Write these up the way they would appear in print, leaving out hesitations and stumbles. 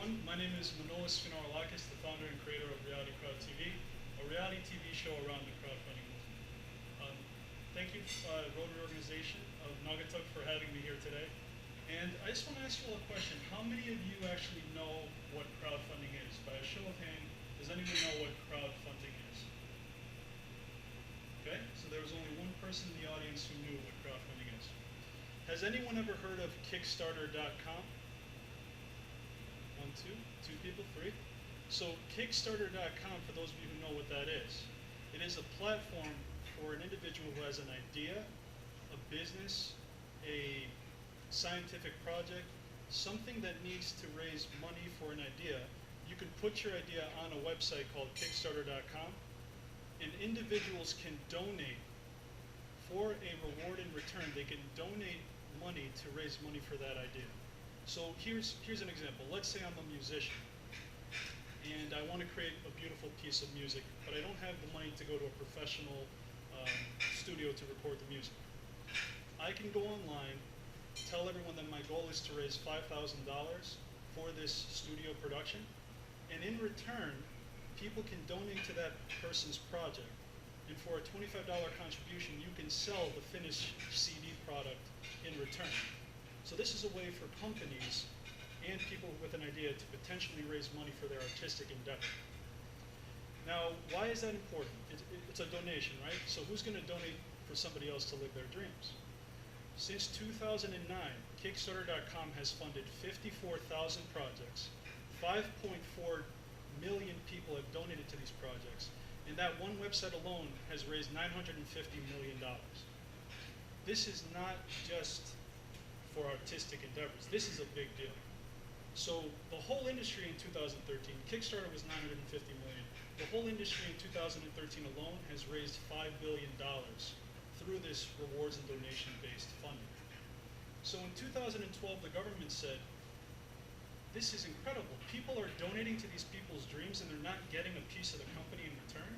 everyone. My name is Manolis Finarlakis, the founder and creator of RealityCrowdTV, a reality TV show around the crowdfunding movement. Thank you, Rotary organization of Naugatuck, for having me here today. And I just want to ask you all a question. How many of you actually know what crowdfunding is? By a show of hands, does anyone know what crowdfunding is? Okay, so there was only one person in the audience who knew what crowdfunding is. Has anyone ever heard of Kickstarter.com? One, two people, three. So Kickstarter.com, for those of you who know what that is, it is a platform for an individual who has an idea, a business, a scientific project, something that needs to raise money for an idea. You can put your idea on a website called Kickstarter.com, and individuals can donate for a reward in return. They can donate money to raise money for that idea. So here's an example. Let's say I'm a musician and I want to create a beautiful piece of music, but I don't have the money to go to a professional studio to record the music. I can go online, tell everyone that my goal is to raise $5,000 for this studio production, and in return, people can donate to that person's project. And for a $25 contribution, you can sell the finished CD product in return. So this is a way for companies and people with an idea to potentially raise money for their artistic endeavor. Now, why is that important? It's a donation, right? So who's going to donate for somebody else to live their dreams? Since 2009, Kickstarter.com has funded 54,000 projects. 5.4 million people have donated to these projects. And that one website alone has raised $950 million. This is not just for artistic endeavors. This is a big deal. So the whole industry in 2013, Kickstarter was $950 million. The whole industry in 2013 alone has raised $5 billion through this rewards and donation-based funding. So in 2012, the government said, this is incredible. People are donating to these people's dreams and they're not getting a piece of the company in return.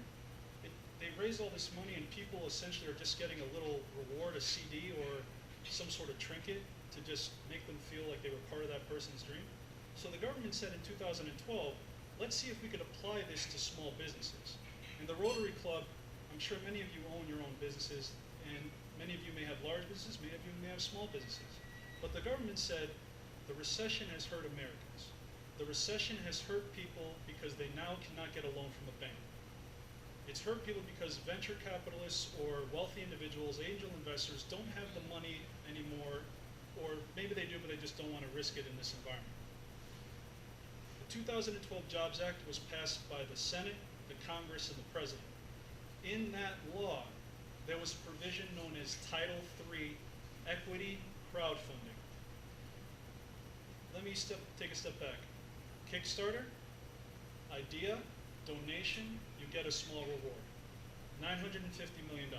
They raise all this money and people essentially are just getting a little reward, a CD or some sort of trinket to just make them feel like they were part of that person's dream. So the government said in 2012, let's see if we could apply this to small businesses. And the Rotary Club, I'm sure many of you own your own businesses, and many of you may have large businesses, many of you may have small businesses. But the government said the recession has hurt Americans. The recession has hurt people because they now cannot get a loan from a bank. It's hurt people because venture capitalists or wealthy individuals, angel investors, don't have the money anymore, or maybe they do, but they just don't want to risk it in this environment. The 2012 Jobs Act was passed by the Senate, the Congress, and the President. In that law, there was a provision known as Title III Equity Crowdfunding. Let me take a step back. Kickstarter, idea, donation, you get a small reward. $950 million.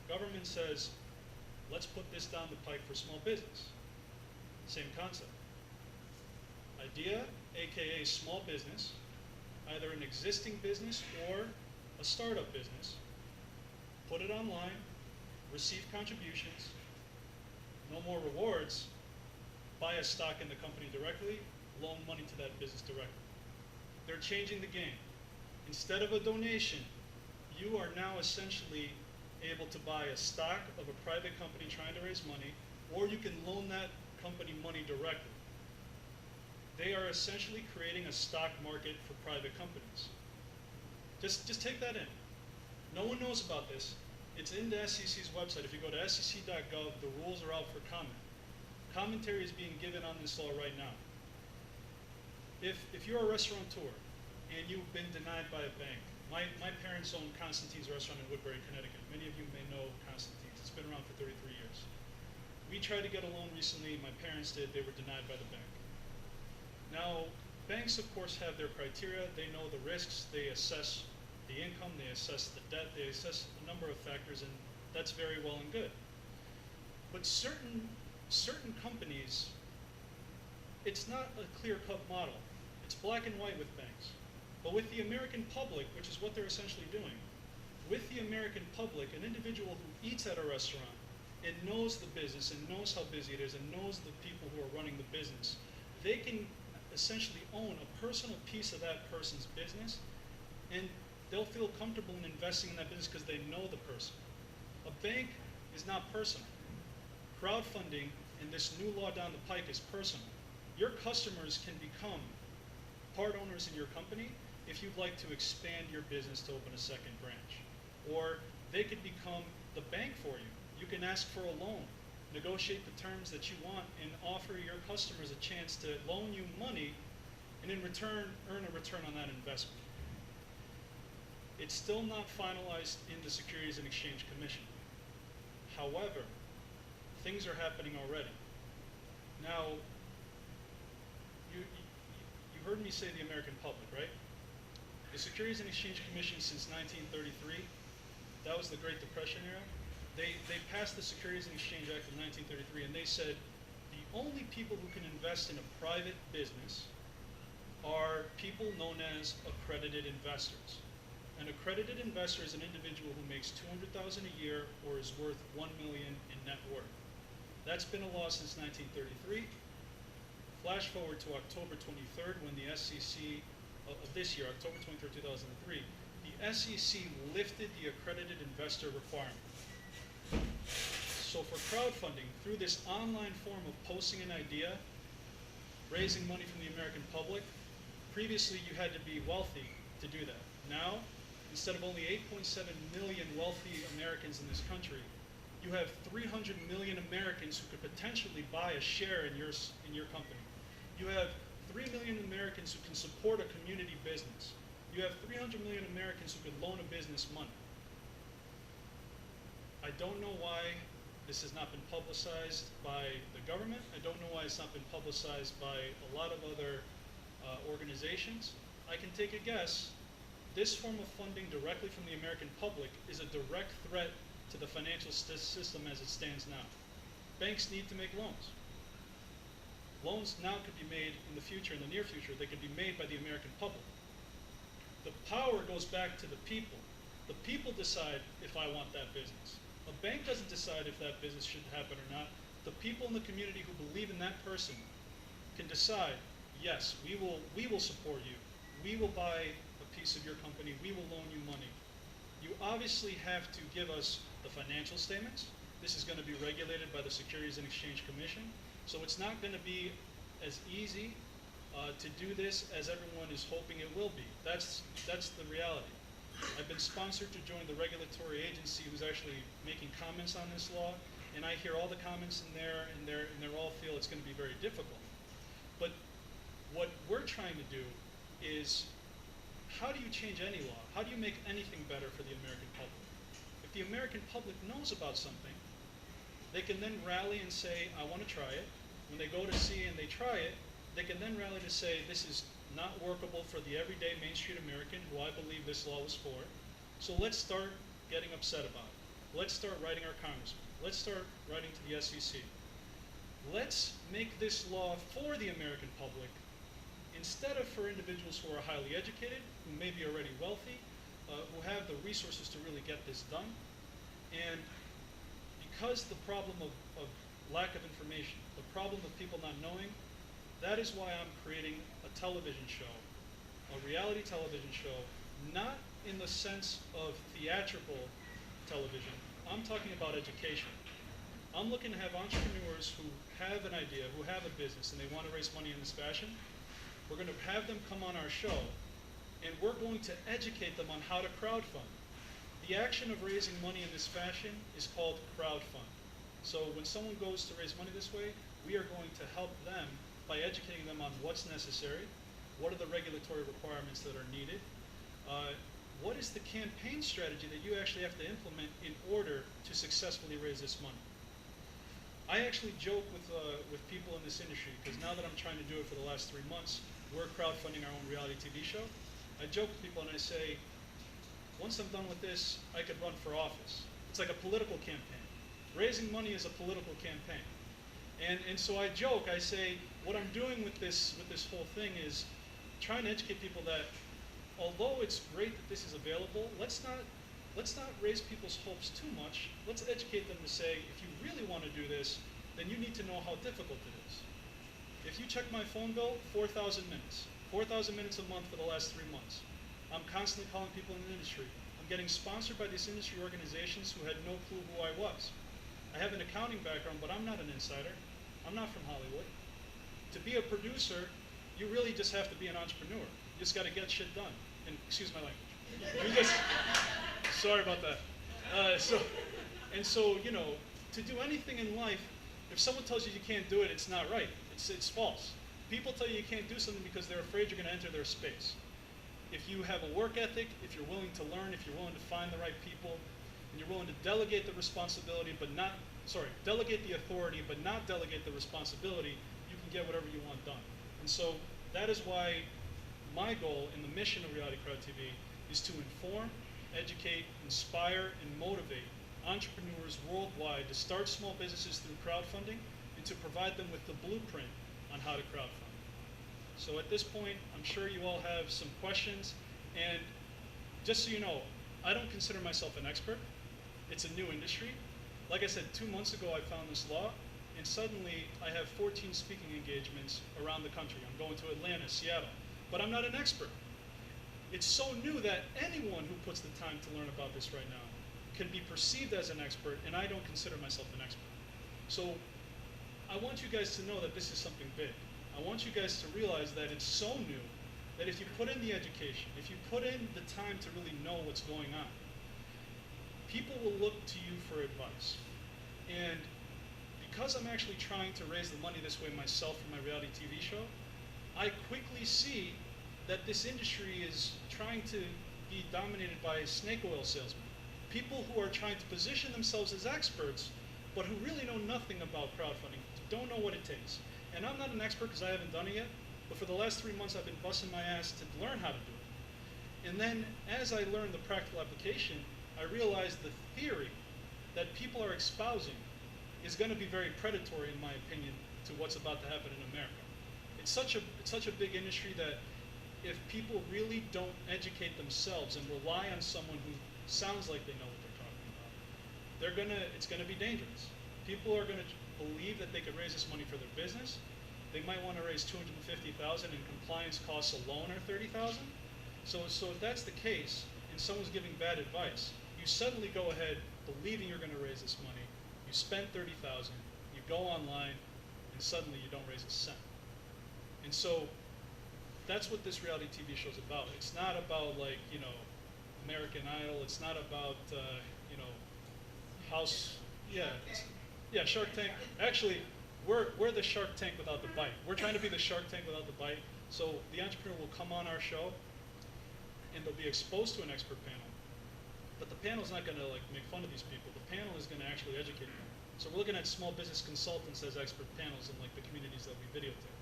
Government says, let's put this down the pike for small business. Same concept. Idea, AKA small business, either an existing business or a startup business, put it online, receive contributions, no more rewards, buy a stock in the company directly, loan money to that business directly. They're changing the game. Instead of a donation, you are now essentially able to buy a stock of a private company trying to raise money, or you can loan that company money directly. They are essentially creating a stock market for private companies. Just take that in. No one knows about this. It's in the SEC's website. If you go to sec.gov, the rules are out for comment. Commentary is being given on this law right now. If you're a restaurateur and you've been denied by a bank, my parents own Constantine's restaurant in Woodbury, Connecticut. Many of you may know Constantine's. It's been around for 33 years. We tried to get a loan recently. My parents did. They were denied by the bank. Now, banks, of course, have their criteria. They know the risks. They assess the income. They assess the debt. They assess a number of factors, and that's very well and good. But certain companies, it's not a clear-cut model. It's black and white with banks. But with the American public, which is what they're essentially doing, with the American public, an individual who eats at a restaurant and knows the business and knows how busy it is and knows the people who are running the business, they can essentially own a personal piece of that person's business, and they'll feel comfortable in investing in that business because they know the person. A bank is not personal. Crowdfunding and this new law down the pike is personal. Your customers can become part owners in your company if you'd like to expand your business to open a second branch. Or they could become the bank for you. You can ask for a loan, negotiate the terms that you want, and offer your customers a chance to loan you money, and in return, earn a return on that investment. It's still not finalized in the Securities and Exchange Commission. However, things are happening already. Now, you heard me say the American public, right? The Securities and Exchange Commission since 1933, that was the Great Depression era. They passed the Securities and Exchange Act of 1933, and they said the only people who can invest in a private business are people known as accredited investors. An accredited investor is an individual who makes $200,000 a year or is worth $1 million in net worth. That's been a law since 1933. Flash forward to October 23rd, when the SEC of this year, October 23rd, 2003, the SEC lifted the accredited investor requirement. So for crowdfunding, through this online form of posting an idea, raising money from the American public, previously you had to be wealthy to do that. Now, instead of only 8.7 million wealthy Americans in this country, you have 300 million Americans who could potentially buy a share in your company. You have 3 million Americans who can support a community business. You have 300 million Americans who could loan a business money. I don't know why this has not been publicized by the government. I don't know why it's not been publicized by a lot of other organizations. I can take a guess. This form of funding directly from the American public is a direct threat to the financial system as it stands now. Banks need to make loans. Loans now could be made in the future, in the near future, they could be made by the American public. The power goes back to the people. The people decide if I want that business. A bank doesn't decide if that business should happen or not. The people in the community who believe in that person can decide, yes, we will support you. We will buy a piece of your company. We will loan you money. You obviously have to give us the financial statements. This is going to be regulated by the Securities and Exchange Commission. So it's not going to be as easy to do this as everyone is hoping it will be. That's the reality. I've been sponsored to join the regulatory agency who's actually making comments on this law, and I hear all the comments in there, and they all feel it's going to be very difficult. But what we're trying to do is, how do you change any law? How do you make anything better for the American public? If the American public knows about something, they can then rally and say, I want to try it. When they go to see and they try it, they can then rally to say, this is not workable for the everyday Main Street American who I believe this law was for. So let's start getting upset about it. Let's start writing our congressman. Let's start writing to the SEC. Let's make this law for the American public instead of for individuals who are highly educated, who may be already wealthy, who have the resources to really get this done. And because the problem of lack of information, the problem of people not knowing, that is why I'm creating a television show, a reality television show, not in the sense of theatrical television. I'm talking about education. I'm looking to have entrepreneurs who have an idea, who have a business, and they want to raise money in this fashion. We're going to have them come on our show, and we're going to educate them on how to crowdfund. The action of raising money in this fashion is called crowdfund. So when someone goes to raise money this way, we are going to help them by educating them on what's necessary, what are the regulatory requirements that are needed, what is the campaign strategy that you actually have to implement in order to successfully raise this money. I actually joke with people in this industry, because now that I'm trying to do it for the last 3 months, we're crowdfunding our own reality TV show. I joke with people and I say, once I'm done with this, I could run for office. It's like a political campaign. Raising money is a political campaign. And so I joke, I say, what I'm doing with this whole thing is trying to educate people that although it's great that this is available, let's not raise people's hopes too much. Let's educate them to say, if you really want to do this, then you need to know how difficult it is. If you check my phone bill, 4,000 minutes. 4,000 minutes a month for the last 3 months. I'm constantly calling people in the industry. I'm getting sponsored by these industry organizations who had no clue who I was. I have an accounting background, but I'm not an insider. I'm not from Hollywood. To be a producer, you really just have to be an entrepreneur. You just got to get shit done. And excuse my language. You just, sorry about that. So, you know, to do anything in life, if someone tells you you can't do it, it's not right. It's false. People tell you you can't do something because they're afraid you're going to enter their space. If you have a work ethic, if you're willing to learn, if you're willing to find the right people, and you're willing to delegate the responsibility, delegate the authority, but not delegate the responsibility, you can get whatever you want done. And so that is why my goal and the mission of RealityCrowdTV is to inform, educate, inspire, and motivate entrepreneurs worldwide to start small businesses through crowdfunding and to provide them with the blueprint on how to crowdfund. So at this point, I'm sure you all have some questions, and just so you know, I don't consider myself an expert. It's a new industry. Like I said, 2 months ago I found this law, and suddenly I have 14 speaking engagements around the country. I'm going to Atlanta, Seattle, but I'm not an expert. It's so new that anyone who puts the time to learn about this right now can be perceived as an expert, and I don't consider myself an expert. So I want you guys to know that this is something big. I want you guys to realize that it's so new that if you put in the education, if you put in the time to really know what's going on, people will look to you for advice. And because I'm actually trying to raise the money this way myself for my reality TV show, I quickly see that this industry is trying to be dominated by snake oil salesmen. People who are trying to position themselves as experts, but who really know nothing about crowdfunding, don't know what it takes. And I'm not an expert because I haven't done it yet, but for the last 3 months I've been busting my ass to learn how to do it. And then as I learned the practical application, I realized the theory that people are espousing is going to be very predatory, in my opinion, to what's about to happen in America. It's such a big industry that if people really don't educate themselves and rely on someone who sounds like they know what they're talking about, it's going to be dangerous. People are going to believe that they could raise this money for their business. They might want to raise $250,000 and compliance costs alone are $30,000. So if that's the case and someone's giving bad advice, you suddenly go ahead believing you're going to raise this money. You spend $30,000, you go online, and suddenly you don't raise a cent. And so that's what this reality TV show is about. It's not about, like, you know, American Idol. It's not about you know, Shark Tank. Actually, we're the Shark Tank without the bite. We're trying to be the Shark Tank without the bite. So the entrepreneur will come on our show, and they'll be exposed to an expert panel. But the panel's not going to, like, make fun of these people. The panel is going to actually educate them. So we're looking at small business consultants as expert panels in, like, the communities that we videotape.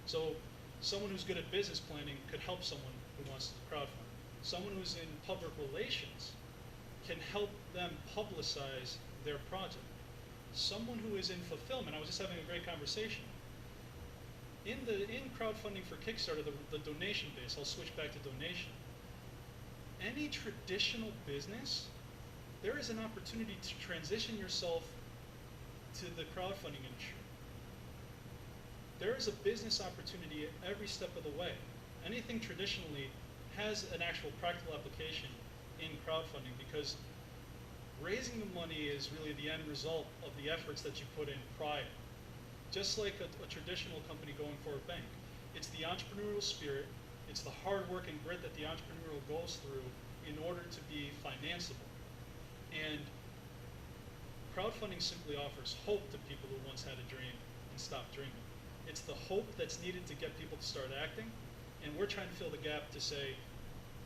So someone who's good at business planning could help someone who wants to crowdfund. Someone who's in public relations can help them publicize their project. Someone who is in fulfillment, I was just having a great conversation. In crowdfunding for Kickstarter, the donation base, I'll switch back to donation. Any traditional business, there is an opportunity to transition yourself to the crowdfunding industry. There is a business opportunity at every step of the way. Anything traditionally has an actual practical application in crowdfunding because raising the money is really the end result of the efforts that you put in prior. Just like a traditional company going for a bank. It's the entrepreneurial spirit, it's the hard work and grit that the entrepreneurial goes through in order to be financeable. And crowdfunding simply offers hope to people who once had a dream and stopped dreaming. It's the hope that's needed to get people to start acting, and we're trying to fill the gap to say,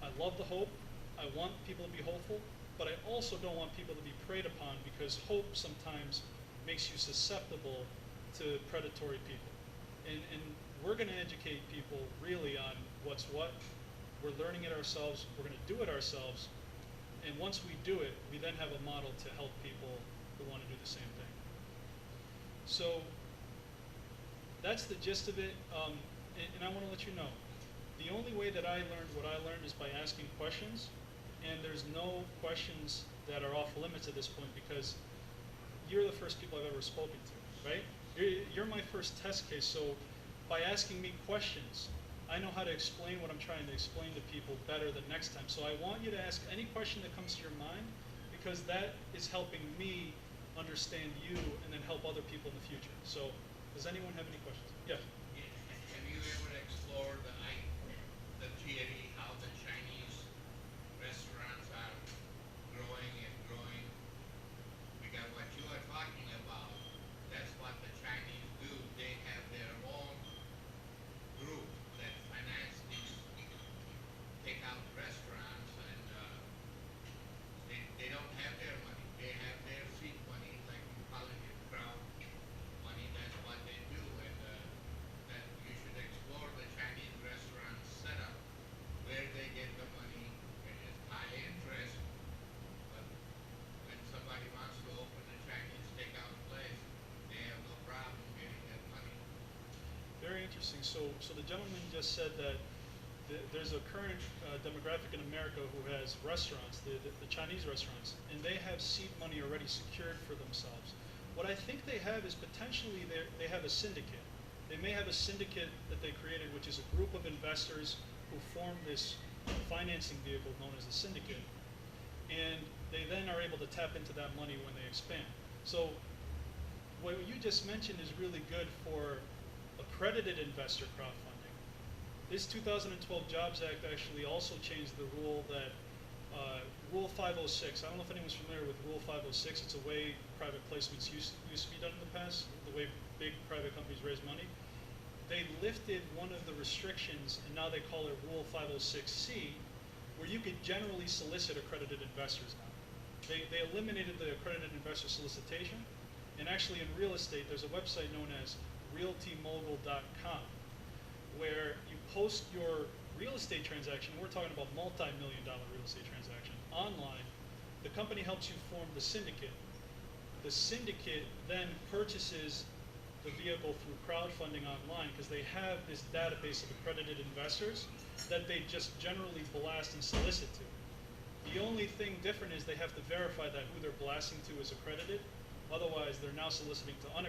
I love the hope, I want people to be hopeful, but I also don't want people to be preyed upon because hope sometimes makes you susceptible to predatory people. And we're going to educate people really on what's what. We're learning it ourselves, we're going to do it ourselves, and once we do it, we then have a model to help people who want to do the same thing. So that's the gist of it, and I want to let you know, the only way that I learned what I learned is by asking questions, and there's no questions that are off limits at this point because you're the first people I've ever spoken to, right? You're my first test case, so by asking me questions, I know how to explain what I'm trying to explain to people better the next time. So I want you to ask any question that comes to your mind, because that is helping me understand you and then help other people in the future. So does anyone have any questions? Yeah. Have you ever explored the theory how the Chinese restaurants are growing and growing? Because what you are talking about, that's what the Chinese do. They have their own group that finance these takeout restaurants, and they don't have their money. They have their seed money, like you call it, crowd money. That's what they do, and that you should explore the Chinese restaurant setup, where they get the money. It is high interest, but when somebody wants to open a Chinese takeout place, they have no problem getting that money. Very interesting. So the gentleman just said that there's a current demographic in America who has restaurants, the Chinese restaurants, and they have seed money already secured for themselves. What I think they have is potentially they have a syndicate. They may have a syndicate that they created, which is a group of investors who form this financing vehicle known as a syndicate, and they then are able to tap into that money when they expand. So what you just mentioned is really good for accredited investor crowdfunding. This 2012 Jobs Act actually also changed the rule that Rule 506. I don't know if anyone's familiar with Rule 506. It's a way private placements used to be done in the past, the way big private companies raise money. They lifted one of the restrictions, and now they call it Rule 506C, where you could generally solicit accredited investors now. They eliminated the accredited investor solicitation, and actually in real estate, there's a website known as realtymogul.com, where you post your real estate transaction. We're talking about multi-million-dollar real estate transaction online. The company helps you form the syndicate. The syndicate then purchases the vehicle through crowdfunding online, because they have this database of accredited investors that they just generally blast and solicit to. The only thing different is they have to verify that who they're blasting to is accredited. Otherwise, they're now soliciting to unaccredited